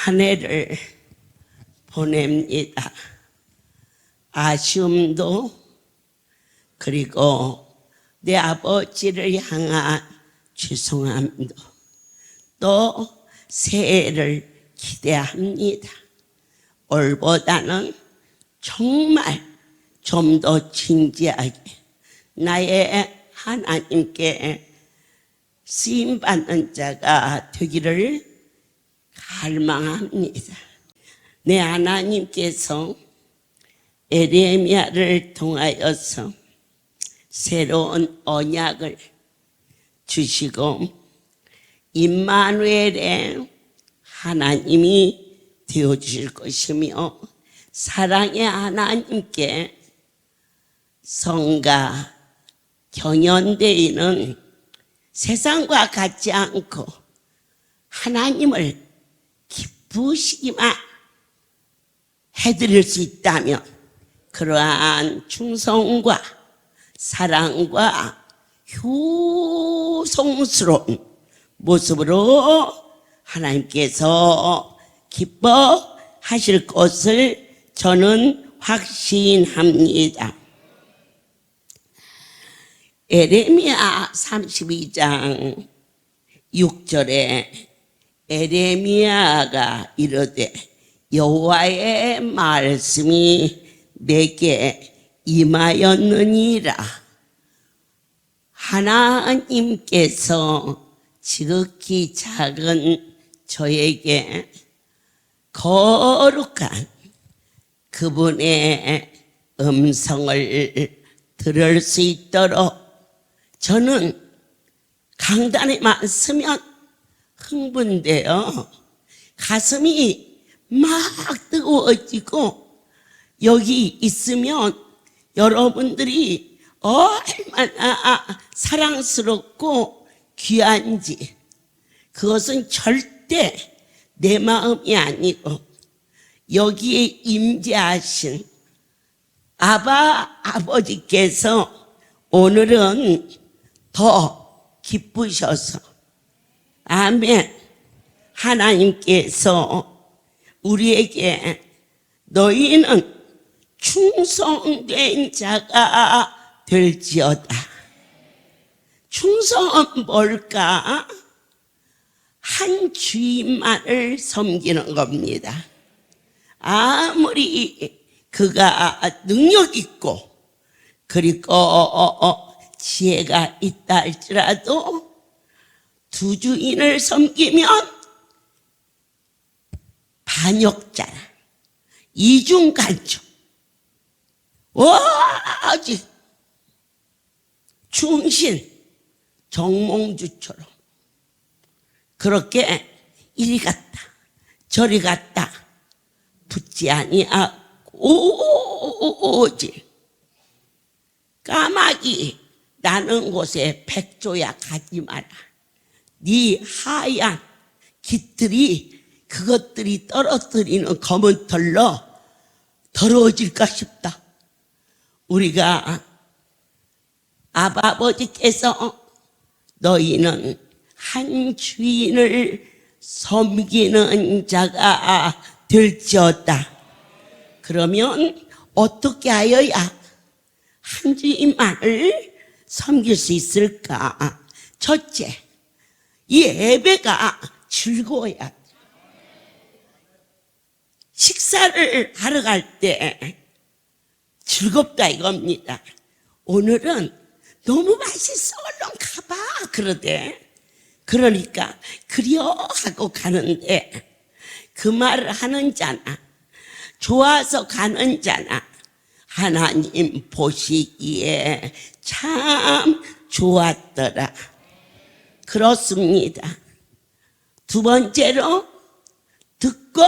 한 해를 보냅니다. 아쉬움도 그리고 내 아버지를 향한 죄송함도 또 새해를 기대합니다. 올보다는 정말 좀 더 진지하게 나의 하나님께 쓰임받는 자가 되기를 갈망합니다. 내 하나님께서 에레미야를 통하여서 새로운 언약을 주시고 임마누엘의 하나님이 되어주실 것이며 사랑의 하나님께 성가 경연대회는 세상과 같지 않고 하나님을 기쁘시기만 해드릴 수 있다면 그러한 충성과 사랑과 효성스러운 모습으로 하나님께서 기뻐하실 것을 저는 확신합니다. 에레미야 32장 6절에 에레미야가 이르되 여호와의 말씀이 내게 임하였느니라. 하나님께서 지극히 작은 저에게 거룩한 그분의 음성을 들을 수 있도록 저는 강단에만 서면 흥분되어 가슴이 막 뜨거워지고 여기 있으면 여러분들이 얼마나 사랑스럽고 귀한지 그것은 절대 내 마음이 아니고 여기에 임재하신 아버지께서 오늘은 더 기쁘셔서 아멘. 하나님께서 우리에게 너희는 충성된 자가 될지어다. 충성은 뭘까? 한 주인만을 섬기는 겁니다. 아무리 그가 능력 있고 그리고 지혜가 있다 할지라도 두 주인을 섬기면 반역자라 이중간첩 오직 충신 정몽주처럼 그렇게 이리 갔다 저리 갔다 붙지 아니하고 오직 까마귀 나는 곳에 백조야 가지 마라. 네 하얀 깃들이 그것들이 떨어뜨리는 검은 털로 더러워질까 싶다. 우리가 아버지께서 너희는 한 주인을 섬기는 자가 될지어다. 그러면 어떻게 하여야 한 주인만을 섬길 수 있을까? 첫째, 이 예배가 즐거워야 돼. 식사를 하러 갈 때 즐겁다 이겁니다. 오늘은 너무 맛있어 얼른 가봐 그러대. 그러니까 그려 하고 가는데 그 말을 하는 자나 좋아서 가는 자나 하나님 보시기에 참 좋았더라. 그렇습니다. 두 번째로 듣고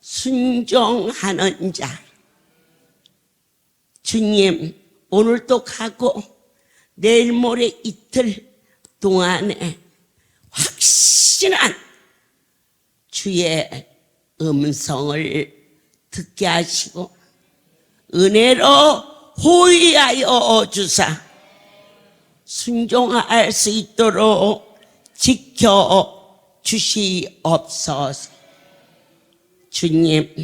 순종하는 자. 주님 오늘도 가고 내일 모레 이틀 동안에 확실한 주의 음성을 듣게 하시고 은혜로 호위하여 주사 순종할 수 있도록 지켜 주시옵소서. 주님,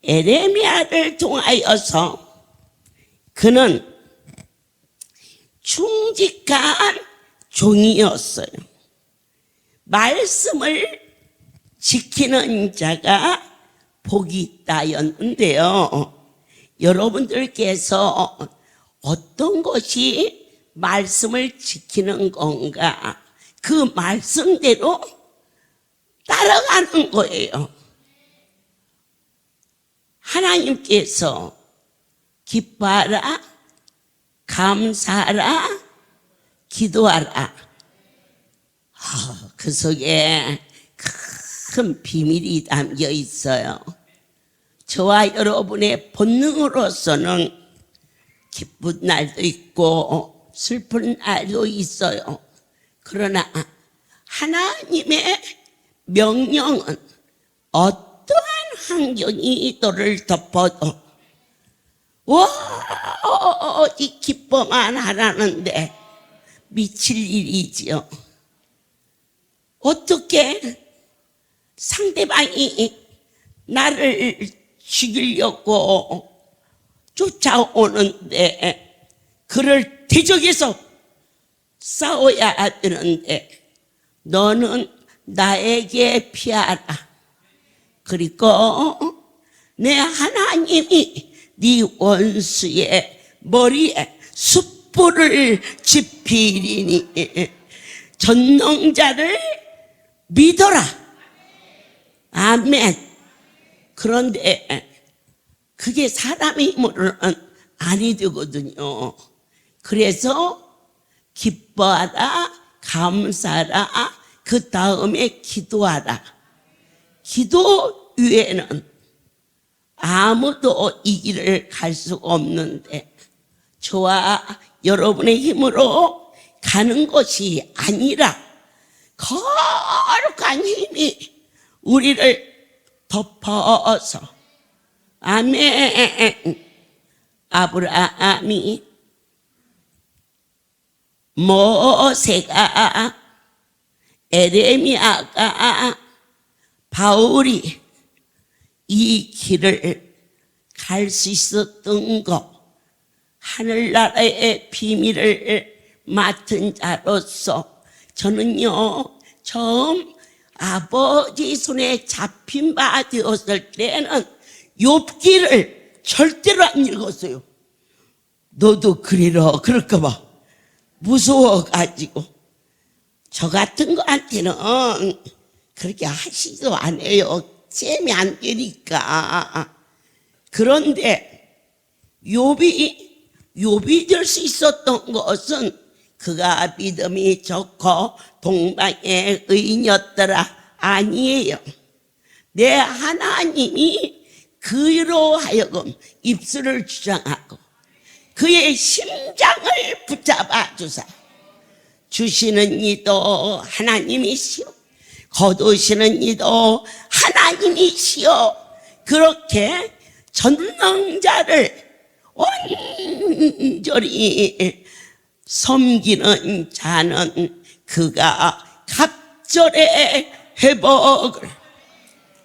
에레미야를 통하여서 그는 충직한 종이었어요. 말씀을 지키는 자가 복이 있다였는데요. 여러분들께서 어떤 것이 말씀을 지키는 건가? 그 말씀대로 따라가는 거예요. 하나님께서 기뻐하라, 감사하라, 기도하라. 그 속에 큰 비밀이 담겨 있어요. 저와 여러분의 본능으로서는 기쁜 날도 있고 슬픈 날도 있어요. 그러나 하나님의 명령은 어떠한 환경이 너를 덮어도 오직 기뻐만 하라는데 미칠 일이지요. 어떻게 상대방이 나를 죽이려고 쫓아오는데 그를 대적해서 싸워야 되는데 너는 나에게 피하라. 그리고 내 하나님이 네 원수의 머리에 숯불을 지피리니 전능자를 믿어라. 아멘. 그런데 그게 사람의 힘으로는 아니 되거든요. 그래서 기뻐하라, 감사하라, 그 다음에 기도하라. 기도 위에는 아무도 이 길을 갈 수가 없는데 저와 여러분의 힘으로 가는 것이 아니라 거룩한 힘이 우리를 덮어서 아멘. 아브라함이 모세가 에레미야가 바울이 이 길을 갈 수 있었던 것, 하늘나라의 비밀을 맡은 자로서 저는요 처음 아버지 손에 잡힌 바 되었을 때는 욥기를 절대로 안 읽었어요. 너도 그리라 그럴까 봐 무서워가지고. 저 같은 거한테는 그렇게 하시도 안 해요. 잼이 안 되니까. 그런데 욥이 될 수 있었던 것은 그가 믿음이 좋고 동방의 의인이었더라 아니에요. 내 하나님이 그로 하여금 입술을 주장하고 그의 심장을 붙잡아 주사 주시는 이도 하나님이시오, 거두시는 이도 하나님이시오. 그렇게 전능자를 온전히 섬기는 자는 그가 갑절의 회복을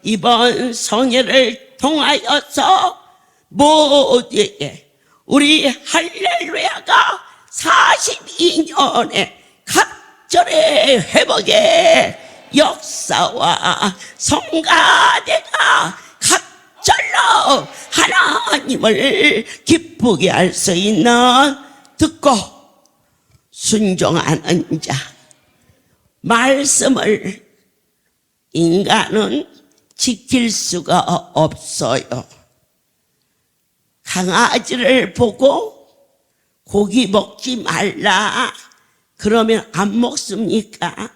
이번 성회를 통하여서 모두에게 우리 할렐루야가 42년의 갑절의 회복의 역사와 성가대가 갑절로 하나님을 기쁘게 할 수 있는 듣고 순종하는 자. 말씀을 인간은 지킬 수가 없어요. 강아지를 보고 고기 먹지 말라 그러면 안 먹습니까?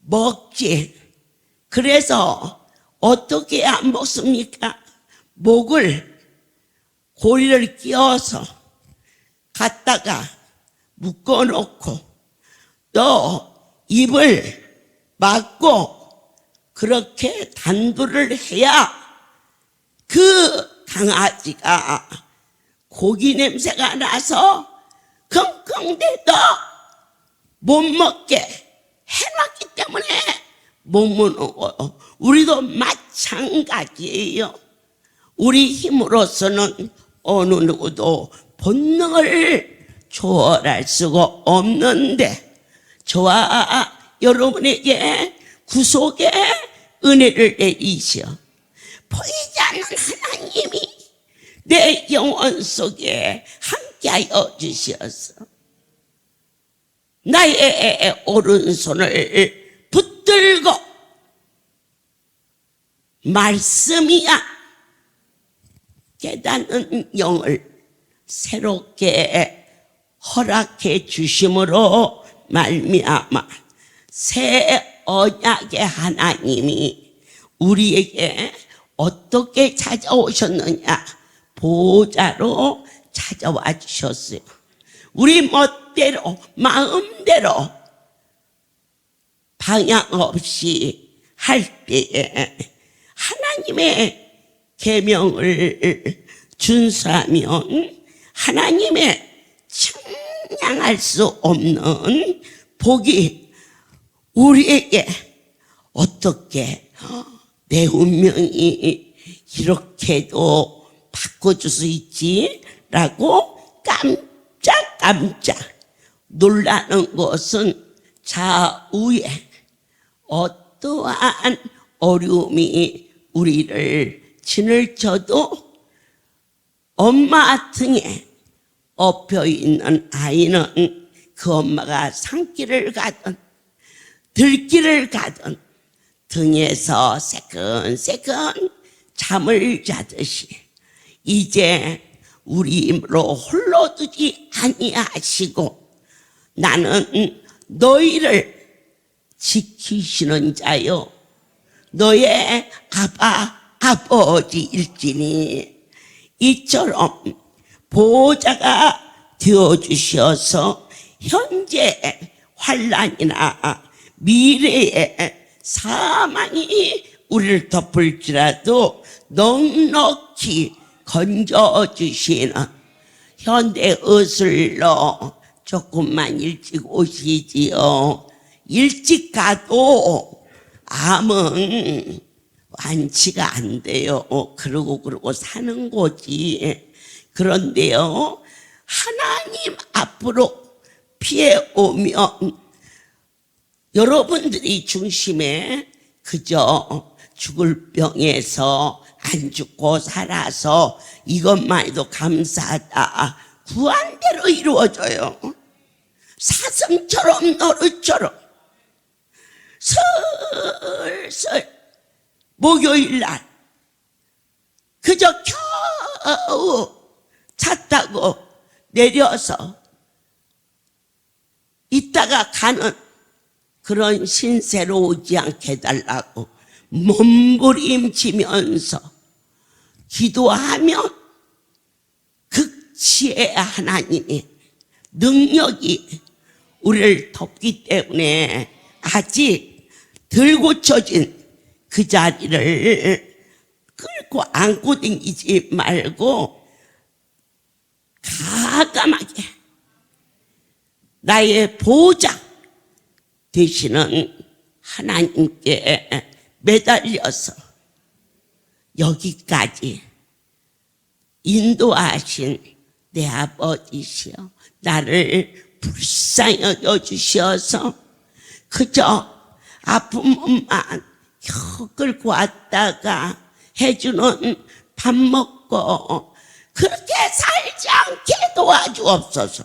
먹지. 그래서 어떻게 안 먹습니까? 목을 고리를 끼워서 갖다가 묶어놓고 또 입을 막고 그렇게 단도를 해야 그 강아지가 고기 냄새가 나서 킁킁대도 못 먹게 해놨기 때문에 못 무는 거 우리도 마찬가지예요. 우리 힘으로서는 어느 누구도 본능을 초월할 수가 없는데 저와 여러분에게 구속의 은혜를 내리시어 보이지 않는 하나님이 내 영혼 속에 함께하여 주시어서 나의 오른손을 붙들고 말씀이야 깨닫는 영을 새롭게 허락해 주심으로 말미암아 새 언약의 하나님이 우리에게 어떻게 찾아오셨느냐 보호자로 찾아와 주셨어요. 우리 멋대로 마음대로 방향 없이 할 때에 하나님의 계명을 준수하면 하나님의 청량할 수 없는 복이 우리에게 어떻게 내 운명이 이렇게도 바꿔줄 수 있지? 라고 깜짝 놀라는 것은 좌우에 어떠한 어려움이 우리를 진을 쳐도 엄마 등에 엎여있는 아이는 그 엄마가 산길을 가든 들길을 가든 등에서 새근새근 잠을 자듯이 이제 우리 힘으로 홀로 두지 아니하시고 나는 너희를 지키시는 자요 너의 아버지일지니 이처럼 보호자가 되어주셔서 현재 환난이나 미래의 사망이 우리를 덮을지라도 넉넉히 건져주시는 현대 의술로 조금만 일찍 오시지요. 일찍 가도 암은 완치가 안 돼요. 그러고 사는 거지. 그런데요, 하나님 앞으로 피해 오면 여러분들이 중심에 그저 죽을 병에서 안 죽고 살아서 이것만 해도 감사하다. 구한대로 이루어져요. 사슴처럼 노릇처럼 슬슬 목요일날 그저 겨우 차 타고 내려서 있다가 가는 그런 신세로 오지 않게 해달라고 몸부림치면서 기도하면 극치의 하나님의 능력이 우리를 덮기 때문에 아직 덜 고쳐진 그 자리를 끌고 안고 다니지 말고 가감하게 나의 보호자 되시는 하나님께 매달려서 여기까지 인도하신 내 아버지시여 나를 불쌍히 여주셔서 그저 아픔만 끌고 왔다가 해주는 밥 먹고 그렇게 살지 않게 도와주옵소서.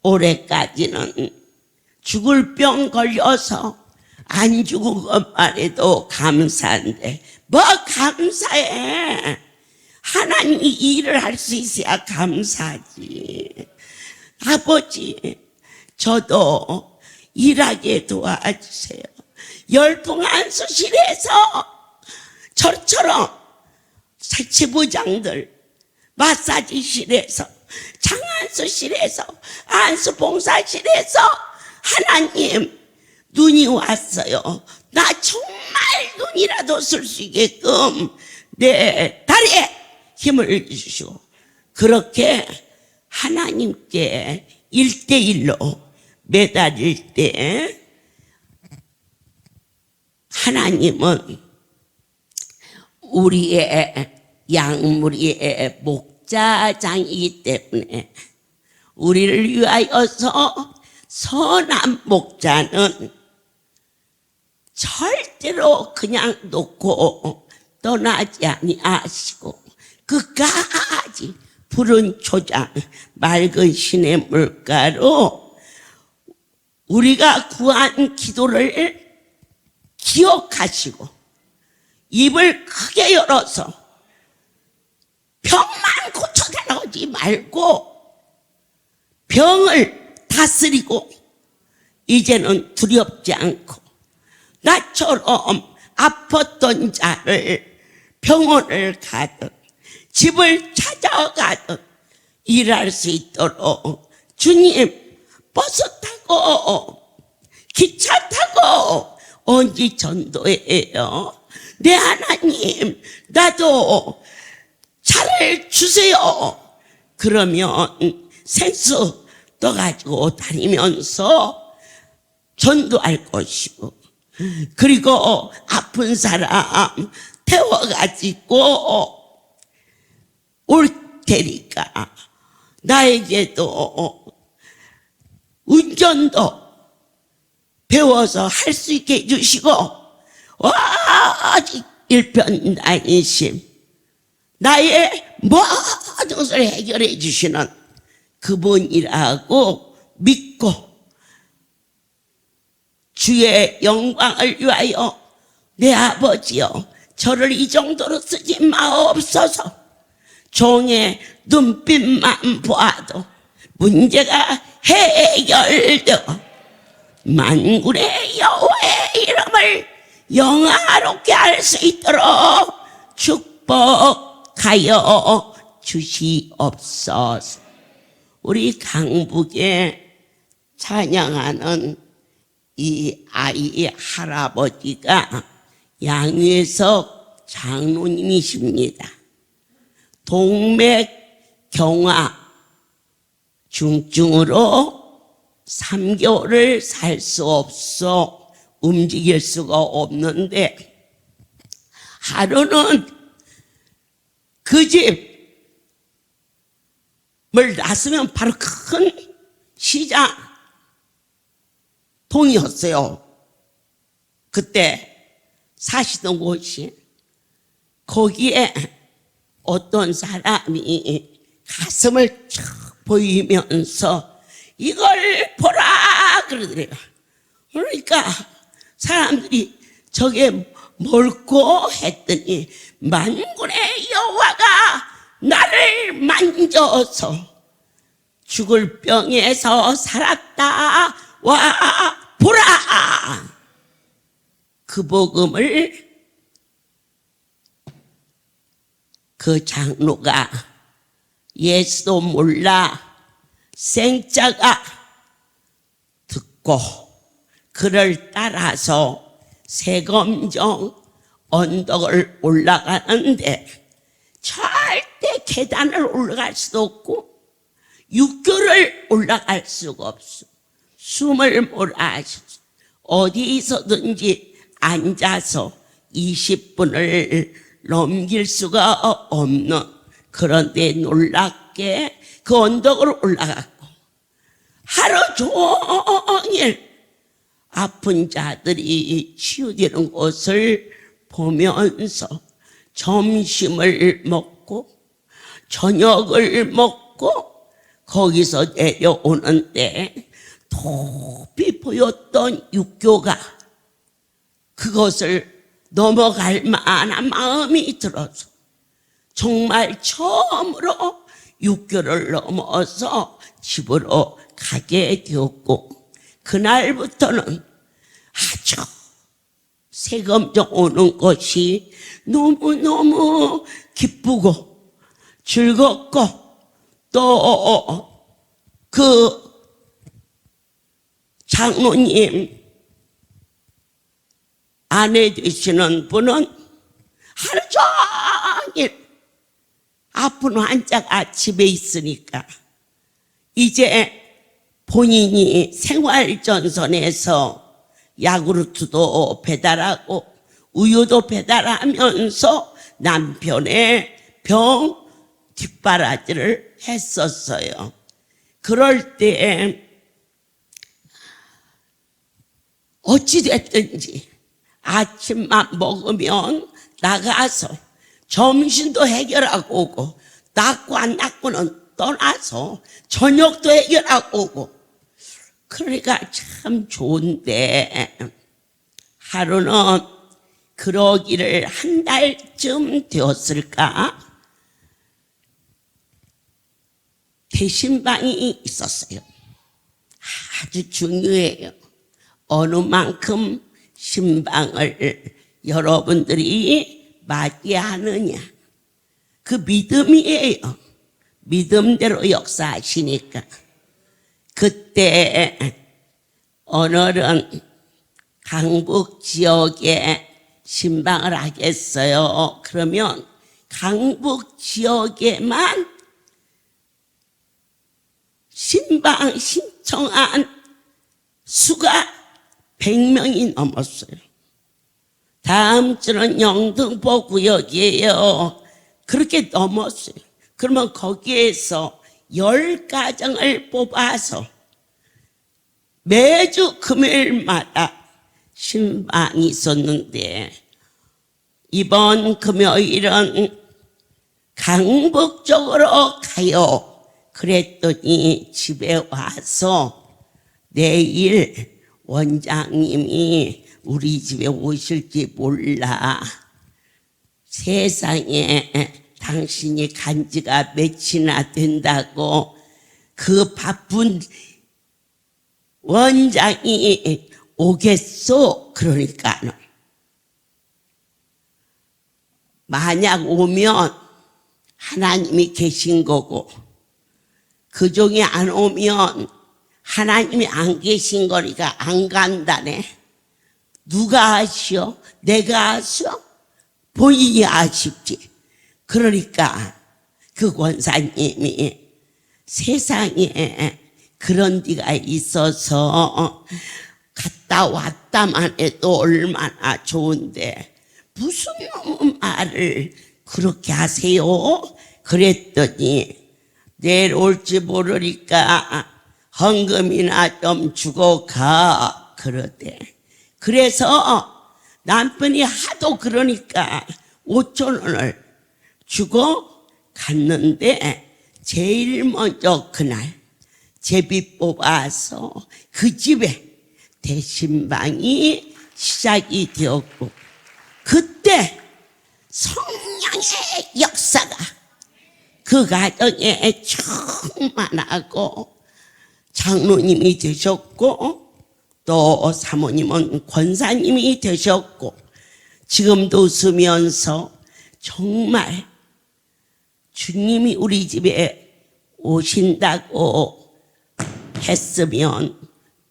올해까지는 죽을 병 걸려서 안 죽은 것만 해도 감사한데 뭐 감사해. 하나님이 일을 할 수 있어야 감사하지. 아버지 저도 일하게 도와주세요. 열풍 안수실에서 저처럼 자치부장들 마사지실에서 장안수실에서 안수봉사실에서 하나님 눈이 왔어요. 나 정말 눈이라도 쓸 수 있게끔 내 다리에 힘을 주시고 그렇게 하나님께 1대1로 매달릴 때 하나님은 우리의 양무리의 목자장이기 때문에 우리를 위하여서 선한 목자는 절대로 그냥 놓고 떠나지 아니하시고 끝까지 푸른 초장 맑은 신의 물가로 우리가 구한 기도를 기억하시고 입을 크게 열어서 병만 고쳐달라고 하지 말고 병을 다스리고 이제는 두렵지 않고 나처럼 아팠던 자를 병원을 가든 집을 찾아가든 일할 수 있도록 주님 버스 타고 기차 타고 언제 전도해요? 내 하나님 나도 차를 주세요. 그러면 생수 떠가지고 다니면서 전도할 것이고 그리고 아픈 사람 태워가지고 올 테니까 나에게도 운전도 배워서 할 수 있게 해주시고 오직 일편단심 나의 모든 것을 해결해 주시는 그분이라고 믿고 주의 영광을 위하여 내 아버지여 저를 이 정도로 쓰지 마옵소서. 종의 눈빛만 보아도 문제가 해결되어 만군의 여호와의 이름을 영화롭게 할 수 있도록 축복하여 주시옵소서. 우리 강북에 찬양하는 이 아이의 할아버지가 양회석 장로님이십니다. 동맥경화 중증으로 3개월을 살 수 없어 움직일 수가 없는데 하루는 그 집을 나서면 바로 큰 시장 통이었어요. 그때 사시던 곳이 거기에 어떤 사람이 가슴을 쭉 보이면서 이걸 보라 그러더래요. 그러니까 사람들이 저게 뭘꼬 했더니 만군의 여호와가 나를 만져서 죽을 병에서 살았다. 와 보라. 그 복음을 그 장로가 예수도 몰라 생자가 듣고 그를 따라서 세검정 언덕을 올라가는데 절대 계단을 올라갈 수도 없고 육교를 올라갈 수가 없어. 숨을 몰아쉬어 어디서든지 앉아서 20분을 넘길 수가 없는 그런데 놀랍게 그 언덕을 올라갔고 하루 종일 아픈 자들이 치유되는 곳을 보면서 점심을 먹고 저녁을 먹고 거기서 내려오는데 높이 보였던 육교가 그것을 넘어갈 만한 마음이 들어서 정말 처음으로 육교를 넘어서 집으로 가게 되었고 그날부터는 아주 세검정 오는 것이 너무너무 기쁘고 즐겁고 또 그 장로님 아내 되시는 분은 하루 종일 아픈 환자가 집에 있으니까 이제 본인이 생활전선에서 야구르트도 배달하고 우유도 배달하면서 남편의 병 뒷바라지를 했었어요. 그럴 때 어찌됐든지 아침만 먹으면 나가서 점심도 해결하고 오고, 낫고 안 낫고는 떠나서 저녁도 해결하고 오고, 그러니까 참 좋은데, 하루는 그러기를 한 달쯤 되었을까? 대신방이 있었어요. 아주 중요해요. 어느 만큼 신방을 여러분들이 맞이하느냐, 그 믿음이에요. 믿음대로 역사하시니까. 그때 오늘은 강북 지역에 신방을 하겠어요. 그러면 강북 지역에만 신방 신청한 수가 100명이 넘었어요. 다음 주는 영등포 구역이에요. 그렇게 넘었어요. 그러면 거기에서 10가정을 뽑아서 매주 금요일마다 신방이 있었는데, 이번 금요일은 강북 쪽으로 가요. 그랬더니 집에 와서 내일 원장님이 우리 집에 오실지 몰라. 세상에 당신이 간 지가 며칠이나 된다고 그 바쁜 원장이 오겠소? 그러니까 만약 오면 하나님이 계신 거고, 그 중에 안 오면 하나님이 안 계신 거니까 안 간다네. 누가 아시오? 내가 아시오? 본인이 아쉽지. 그러니까 그 권사님이 세상에 그런 데가 있어서 갔다 왔다만 해도 얼마나 좋은데 무슨 말을 그렇게 하세요? 그랬더니 내일 올지 모르니까 헌금이나 좀 주고 가 그러대. 그래서 남편이 하도 그러니까 5천 원을 주고 갔는데, 제일 먼저 그날 제비 뽑아서 그 집에 대신방이 시작이 되었고, 그때 성령의 역사가 그 가정에 충만하고, 장로님이 되셨고 또 사모님은 권사님이 되셨고, 지금도 웃으면서 정말 주님이 우리 집에 오신다고 했으면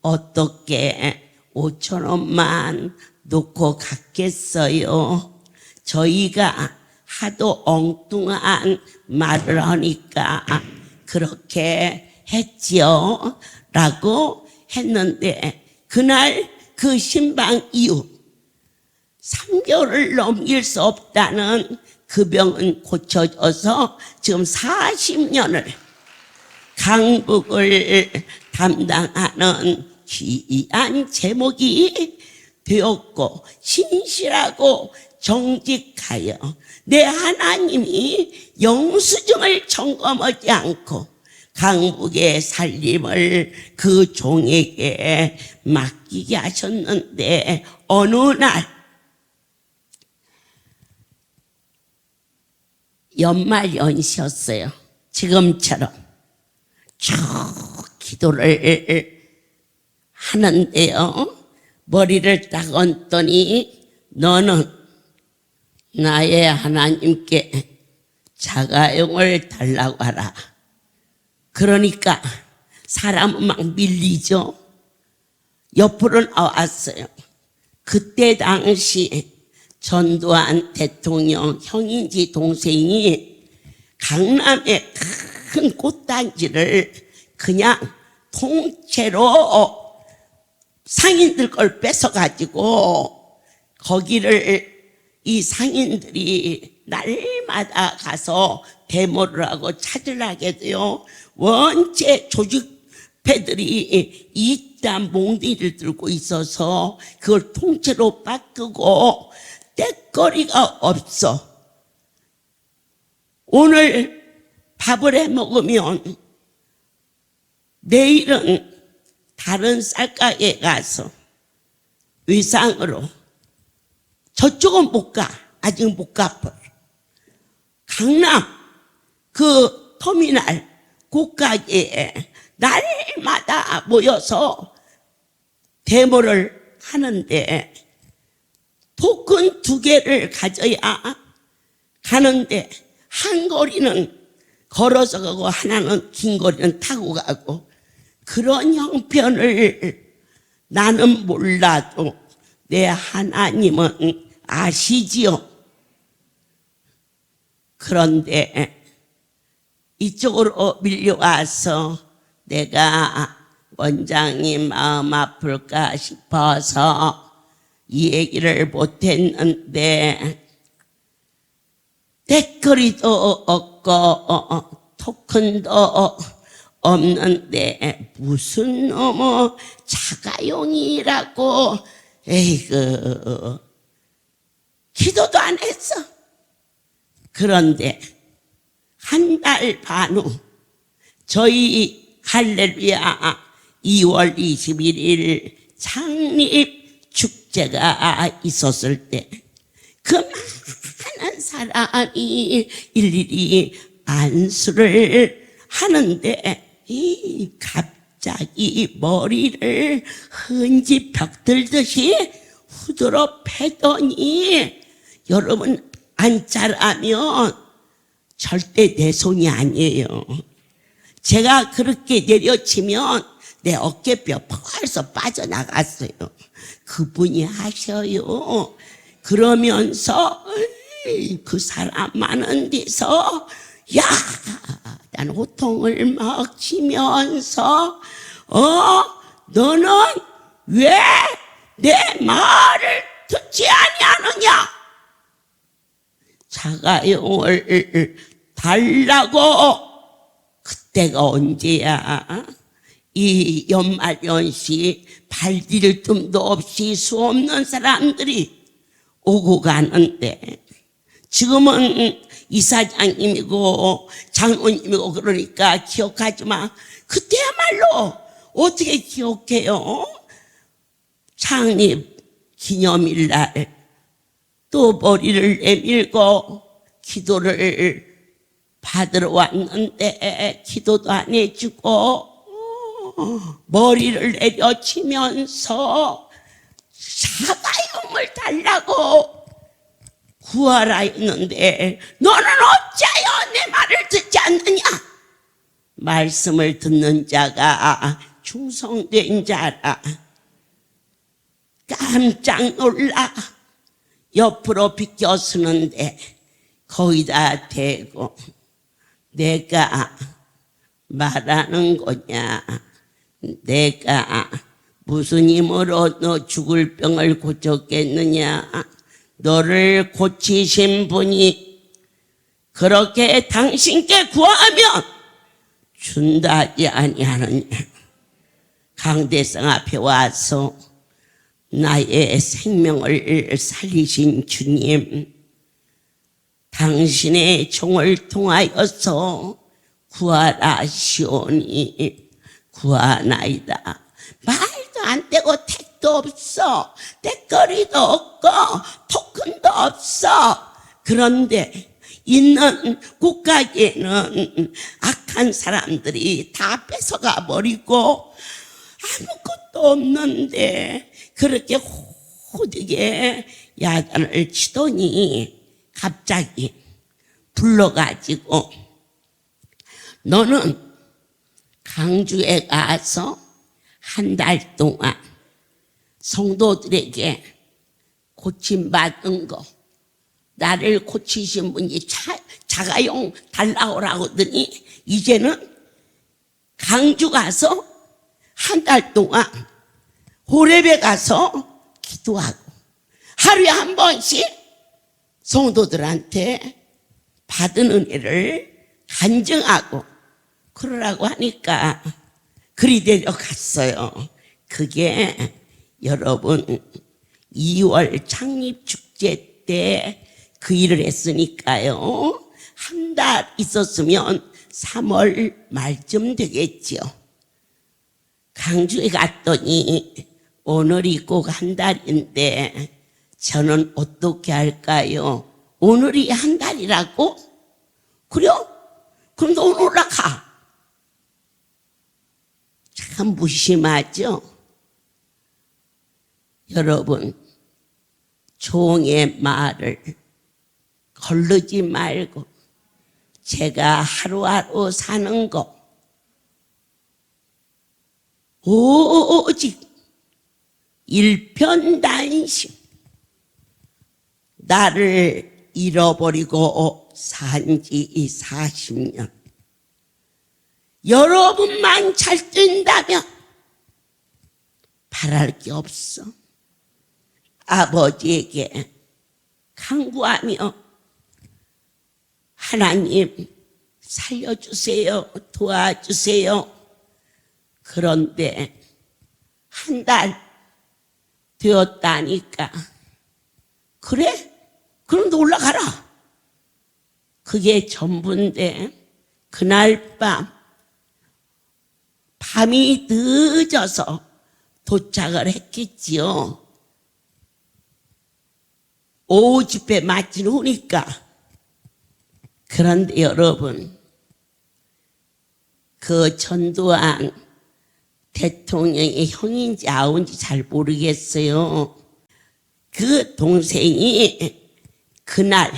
어떻게 5천 원만 놓고 갔겠어요? 저희가 하도 엉뚱한 말을 하니까 그렇게 했지요 라고 했는데, 그날 그 신방 이후 3개월을 넘길 수 없다는 그 병은 고쳐져서 지금 40년을 강북을 담당하는 귀한 제목이 되었고, 신실하고 정직하여 내 하나님이 영수증을 점검하지 않고 강북의 살림을 그 종에게 맡기게 하셨는데, 어느 날 연말 연시였어요. 지금처럼 쭉 기도를 하는데요, 머리를 딱 얹더니 너는 나의 하나님께 자가용을 달라고 하라. 그러니까 사람은 막 밀리죠. 옆으로 나왔어요. 그때 당시 전두환 대통령 형인지 동생이 강남의 큰 꽃단지를 그냥 통째로 상인들 걸 뺏어가지고 거기를 이 상인들이 날마다 가서 데모를 하고 찾으려게 돼요. 원체 조직패들이 이딴 몽디를 들고 있어서 그걸 통째로 바꾸고 떼거리가 없어. 오늘 밥을 해 먹으면 내일은 다른 쌀가게에 가서 위상으로, 저쪽은 못 가. 아직 못 가버려. 강남 그 터미널 고가게에 날마다 모여서 데모를 하는데 토큰 2개를 가져야 가는데 한 거리는 걸어서 가고 하나는 긴 거리는 타고 가고, 그런 형편을 나는 몰라도 내 하나님은 아시지요. 그런데 이쪽으로 밀려와서 내가 원장님 마음 아플까 싶어서 이 얘기를 못했는데, 댓글이도 없고 토큰도 없는데 무슨 자가용이라고, 에이그, 기도도 안 했어. 그런데 한 달 반 후 저희 할렐루야 2월 21일 창립 축제가 있었을 때 그 많은 사람이 일일이 안수를 하는데 갑자기 머리를 흔지 벽들듯이 후드러 패더니, 여러분 안 자라면 절대 내 손이 아니에요. 제가 그렇게 내려치면 내 어깨뼈 벌써 빠져나갔어요. 그분이 하셔요. 그러면서 그 사람 많은 데서 난 호통을 막 치면서 너는 왜 내 말을 듣지 아니하느냐? 자가용을 달라고. 그때가 언제야? 이 연말연시 발디딜 틈도 없이 수 없는 사람들이 오고 가는데, 지금은 이사장님이고 장로님이고 그러니까 기억하지 마. 그때야말로 어떻게 기억해요? 창립 기념일날 또 머리를 내밀고 기도를 받으러 왔는데 기도도 안 해주고 머리를 내려치면서 사가용을 달라고 구하라 했는데, 너는 어찌하여 내 말을 듣지 않느냐? 말씀을 듣는 자가 충성된 자라. 깜짝 놀라 옆으로 비껴 서는데 거기다 대고, 내가 말하는 거냐? 내가 무슨 힘으로 너 죽을 병을 고쳤겠느냐? 너를 고치신 분이 그렇게 당신께 구하면 준다지 아니하느냐? 강대상 앞에 와서 나의 생명을 살리신 주님, 당신의 종을 통하여서 구하라시오니 구하나이다. 말도 안 되고 택도 없어, 택거리도 없고 토큰도 없어. 그런데 있는 국가에는 악한 사람들이 다 뺏어가 버리고 아무것도 없는데 그렇게 호되게 야단을 치더니 갑자기 불러가지고, 너는 강주에 가서 한 달 동안 성도들에게 고침받은 거, 나를 고치신 분이 자가용 달라오라고 하더니 이제는 강주 가서 한 달 동안 호렙에 가서 기도하고 하루에 한 번씩 성도들한테 받은 은혜를 간증하고 그러라고 하니까 그리 데려갔어요. 그게 여러분 2월 창립축제 때 그 일을 했으니까요. 한 달 있었으면 3월 말쯤 되겠지요. 강주에 갔더니 오늘이 꼭 한 달인데 저는 어떻게 할까요? 오늘이 한 달이라고? 그래요? 그럼 너 오늘 올라가. 참 무심하죠? 여러분, 종의 말을 거르지 말고 제가 하루하루 사는 거 오직 일편단심 나를 잃어버리고 산지 40년 여러분만 잘 뜬다면 바랄 게 없어. 아버지에게 간구하며 하나님 살려주세요, 도와주세요. 그런데 한 달 되었다니까 그래? 그럼 너 올라가라. 그게 전부인데 그날 밤이 늦어서 도착을 했겠지요. 오후 집회 마친 후니까. 그런데 여러분, 그 전두환 대통령의 형인지 아우인지 잘 모르겠어요. 그 동생이 그날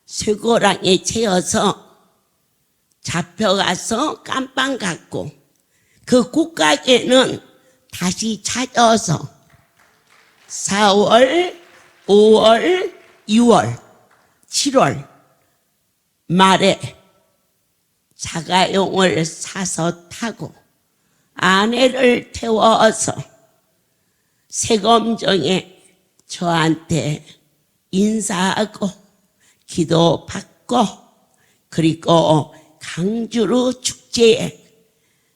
쇠고랑에 채여서 잡혀가서 깜빵 갔고 그 꽃가게는 다시 찾아서 4월, 5월, 6월, 7월 말에 자가용을 사서 타고 아내를 태워서 세검정에 저한테 인사하고 기도받고 그리고 강주로 축제에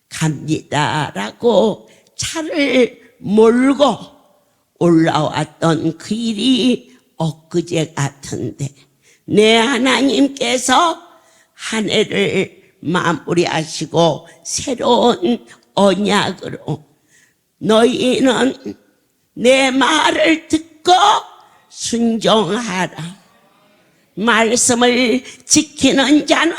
갑니다라고 차를 몰고 올라왔던 그 일이 엊그제 같은데 내 하나님께서 한 해를 마무리하시고 새로운 언약으로 너희는 내 말을 듣고 순종하라. 말씀을 지키는 자는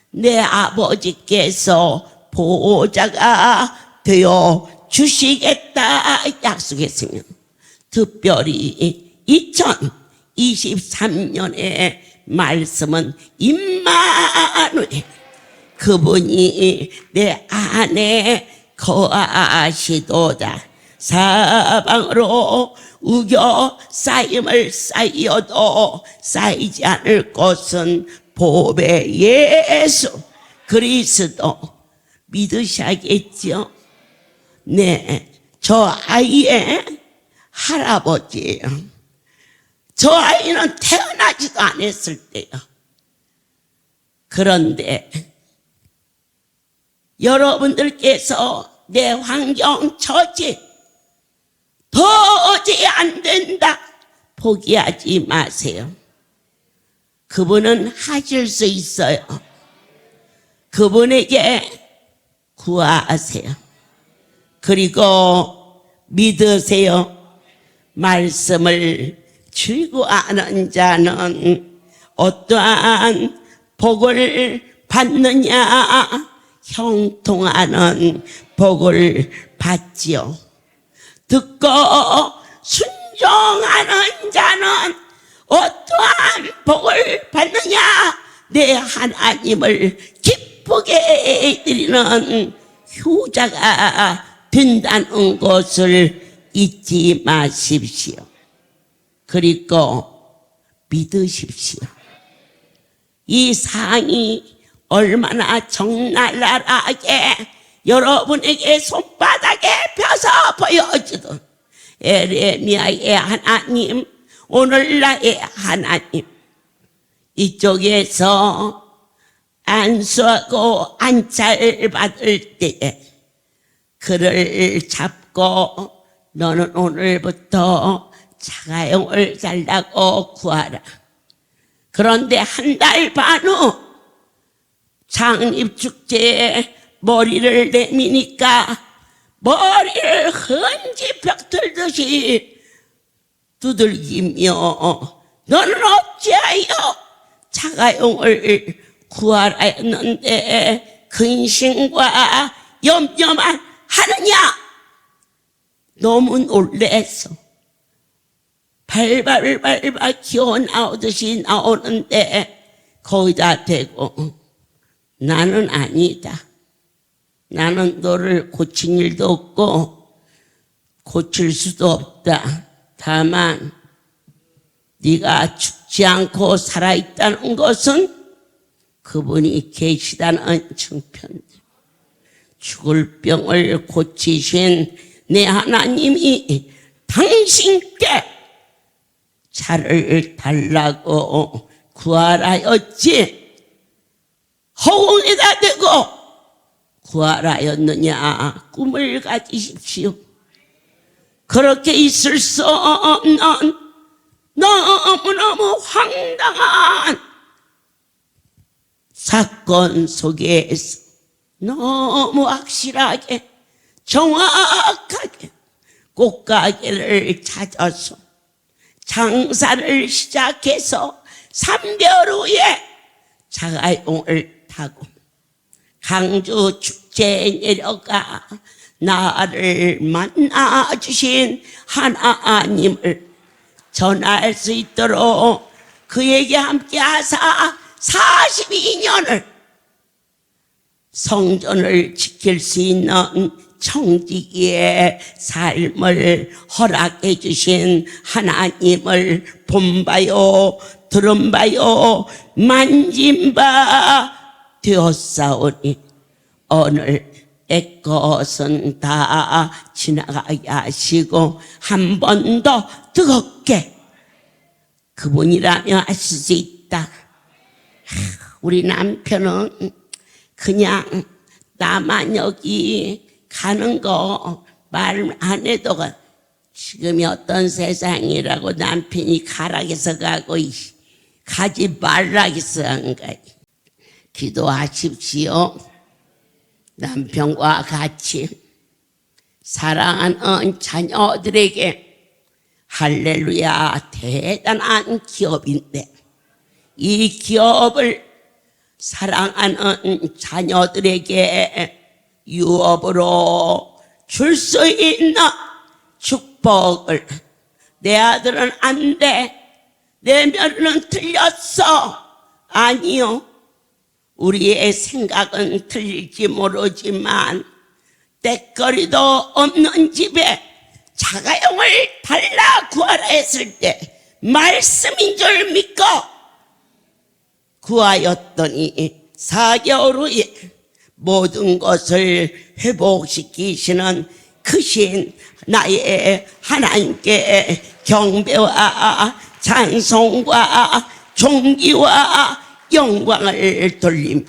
내 아버지께서 보호자가 되어 주시겠다 약속했으면 특별히 2023년의 말씀은 임마누엘 그분이 내 안에 거하시도다. 사방으로 우겨 쌓임을 쌓여도 쌓이지 않을 것은 보배 예수 그리스도 믿으셔야겠죠. 네, 저 아이의 할아버지예요. 저 아이는 태어나지도 않았을 때요. 그런데 여러분들께서 내 환경 처지 도저히 안 된다 포기하지 마세요. 그분은 하실 수 있어요. 그분에게 구하세요. 그리고 믿으세요. 말씀을 즐거워하는 자는 어떠한 복을 받느냐? 형통하는 복을 받지요. 듣고 순종하는 자는 어떠한 복을 받느냐? 내 하나님을 기쁘게 해드리는 효자가 된다는 것을 잊지 마십시오. 그리고 믿으십시오. 이 상이 얼마나 적나라하게 여러분에게 손바닥에 펴서 보여주던 에레미야의 하나님, 오늘날의 하나님, 이쪽에서 안수하고 안찰 받을 때에 그를 잡고 너는 오늘부터 자가용을 달라고 구하라. 그런데 한 달 반 후 창립축제에 머리를 내미니까 머리를 헌지 벽돌듯이 두들기며 너는 어찌하여 자가용을 구하라 했는데 근심과 염려만 하느냐. 너무 놀래서 발발 기어 나오듯이 나오는데 거기다 대고 나는 아니다. 나는 너를 고친 일도 없고 고칠 수도 없다. 다만 네가 죽지 않고 살아있다는 것은 그분이 계시다는 증표인데, 죽을 병을 고치신 내 하나님이 당신께 차를 달라고 구하라였지 허공에다 대고 구하라였느냐. 꿈을 가지십시오. 그렇게 있을 수 없는 너무너무 황당한 사건 속에서 너무 확실하게 정확하게 꽃가게를 찾아서 장사를 시작해서 3개월 후에 자가용을 타고 강주 축제에 내려가 나를 만나주신 하나님을 전할 수 있도록 그에게 함께 하사 42년을 성전을 지킬 수 있는 청지기의 삶을 허락해 주신 하나님을 본바요 들은바요 만진 바 되었사오니 오늘 내 것은 다 지나가게 하시고 한 번 더 뜨겁게 그분이라면 하실 수 있다. 우리 남편은 그냥 나만 여기 가는 거 말 안 해도 지금이 어떤 세상이라고 남편이 가락에서 가고 가지 말라기서 한 거야. 기도하십시오. 남편과 같이 사랑하는 자녀들에게 할렐루야 대단한 기업인데 이 기업을 사랑하는 자녀들에게 유업으로 줄 수 있는 축복을 내 아들은 안 돼. 내 며느리는 틀렸어. 아니요. 우리의 생각은 틀릴지 모르지만 때거리도 없는 집에 자가용을 달라 구하라 했을 때 말씀인 줄 믿고 구하였더니 4개월 후에 모든 것을 회복시키시는 크신 나의 하나님께 경배와 찬송과 존귀와 영광을 돌리며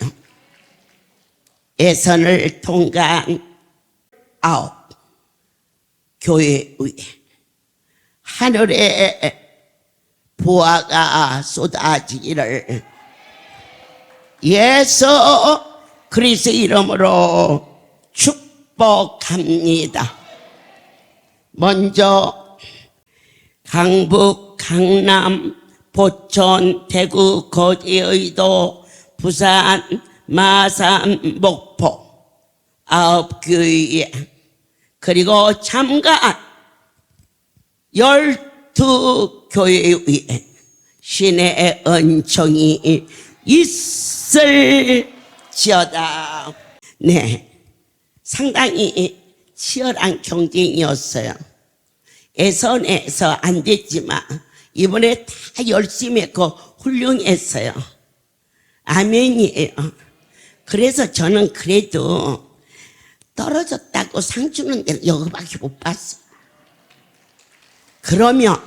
예선을 통과한 9 교회 위에 하늘에 보화가 쏟아지기를 예수 그리스도 이름으로 축복합니다. 먼저 강북, 강남, 포천, 대구, 거제의도, 부산, 마산, 목포 9교회 그리고 참가한 12교회에 신의 은총이 있을지어다. 네, 상당히 치열한 경쟁이었어요. 예선에서 안 됐지만 이번에 다 열심히 했고 훌륭했어요. 아멘이에요. 그래서 저는 그래도 떨어졌다고 상 주는 데는 여기밖에 못 봤어. 그러면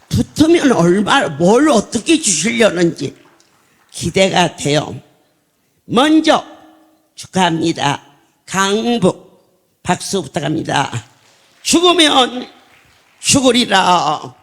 붙으면 뭘 어떻게 주시려는지 기대가 돼요. 먼저 축하합니다. 강북 박수 부탁합니다. 죽으면 죽으리라.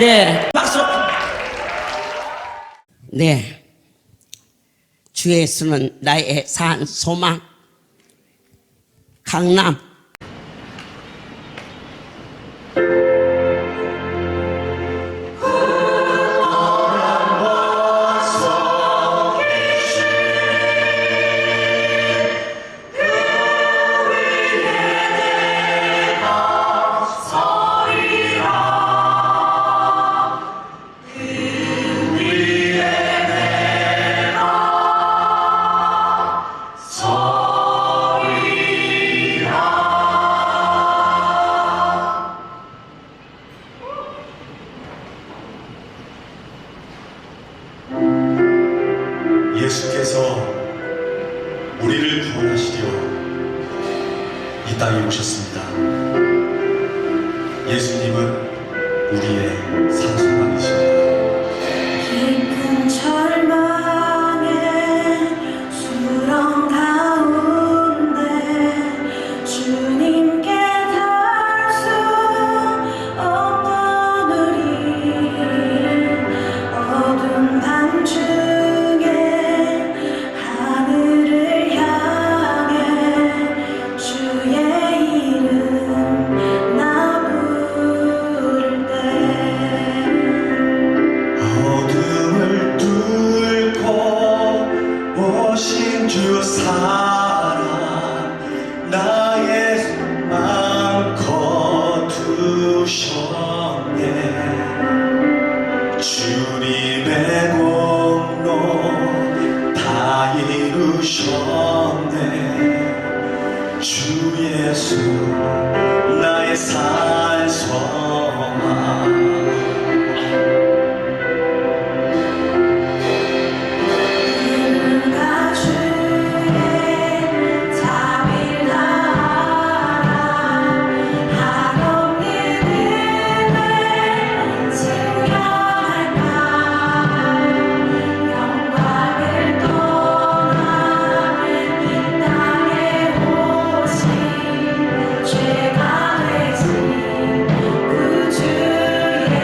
네, 박수. 네, 주 예수는 나의 산 소망. 강남. 예수께서 우리를 구원하시려 이 땅에 오셨습니다. 예수님은 우리의 산소망이십니다. 깊은 절망에 수렁 가운데 주님께 닿을 수 없던 우리 어두운 밤중에 하늘을 향해 주의 이름 나 부를 때 어둠을 뚫고 오신 주 사랑 나의 소망 거두셨네. 주님의 공로 다 이루셨네. 주 예수 나의 산 소망. 누가 주의 자비를 다하라 한없는 은혜 증명할까. 영광을 떠나 이 땅에 오신 죄가 되신 구주의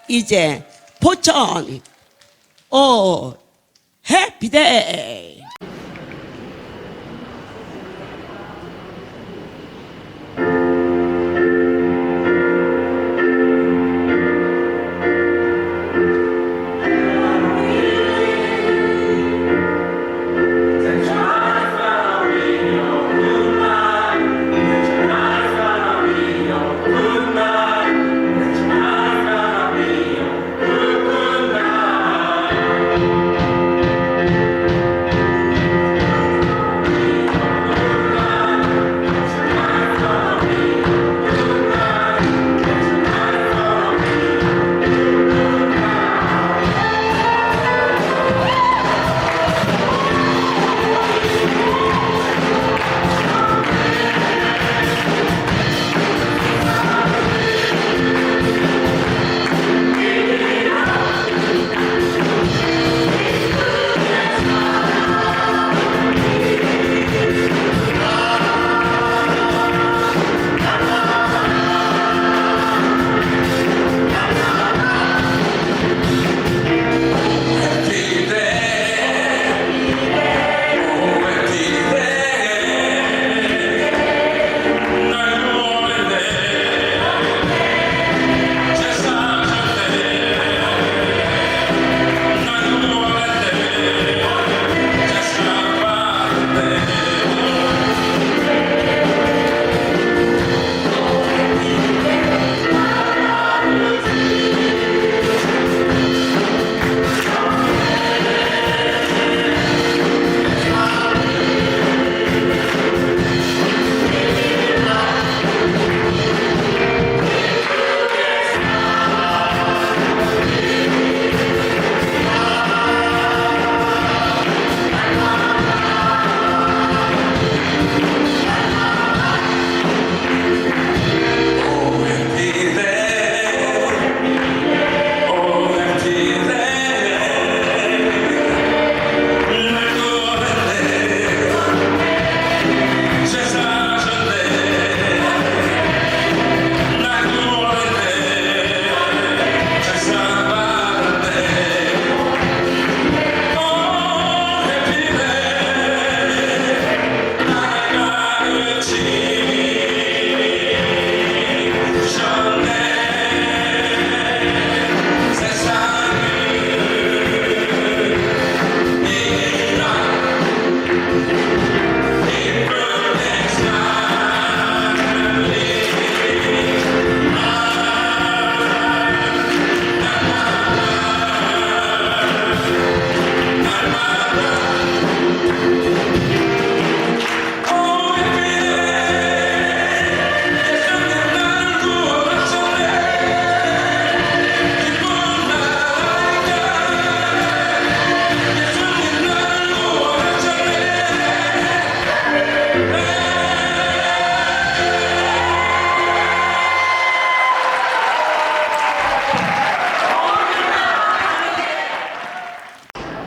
이제 포천 오 해피데이.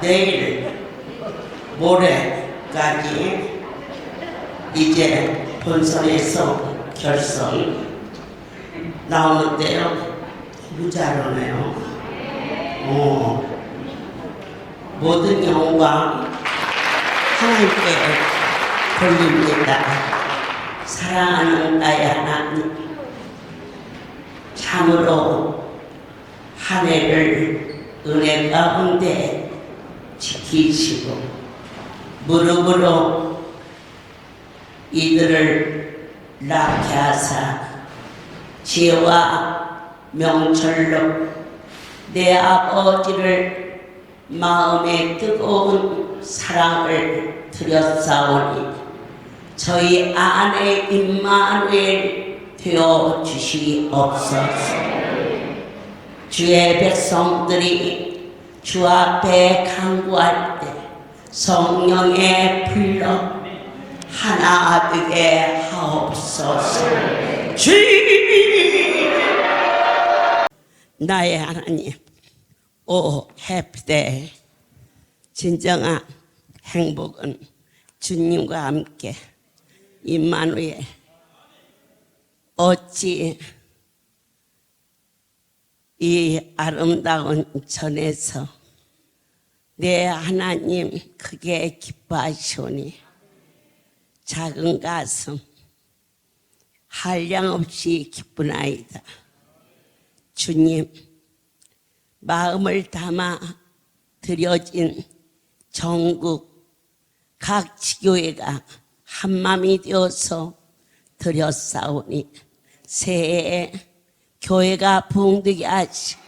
내일 모레까지 이제 본선에서 결선 나오는데요. 너무 잘하네요. 모든 영광 하나님께 돌립니다. 사랑하는 나의 하나님, 참으로 한 해를 은혜 가운데 지키시고 무릎으로 이들을 낳게 하사 지혜와 명철로 내 아버지를 마음에 뜨거운 사랑을 드렸사오니 저희 안에 임마누엘 되어 주시옵소서. 주의 백성들이 주 앞에 간구할 때 성령의 불러 하나 되게 하옵소서. 주 나의 하나님, 오 해피데이. 진정한 행복은 주님과 함께 임마누엘. 어찌 이 아름다운 전에서 내 하나님 크게 기뻐하시오니 작은 가슴 한량없이 기쁘나이다. 주님, 마음을 담아 드려진 전국 각 지교회가 한마음이 되어서 드렸사오니 새해에 교회가 부흥되게 하시고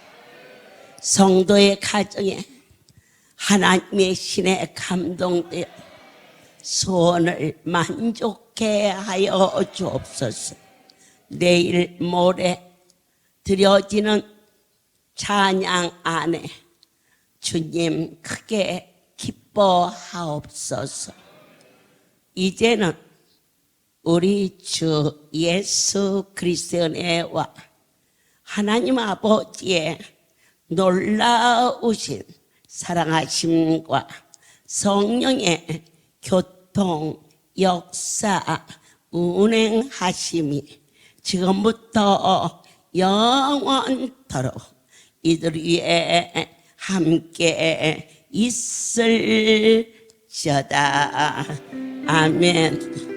성도의 가정에 하나님의 신에 감동되어 소원을 만족해 하여 주옵소서. 내일 모레 드려지는 찬양 안에 주님 크게 기뻐하옵소서. 이제는 우리 주 예수 그리스도의 은혜와 하나님 아버지의 놀라우신 사랑하심과 성령의 교통, 역사, 운행하심이 지금부터 영원토록 이들 위에 함께 있을지어다. 아멘.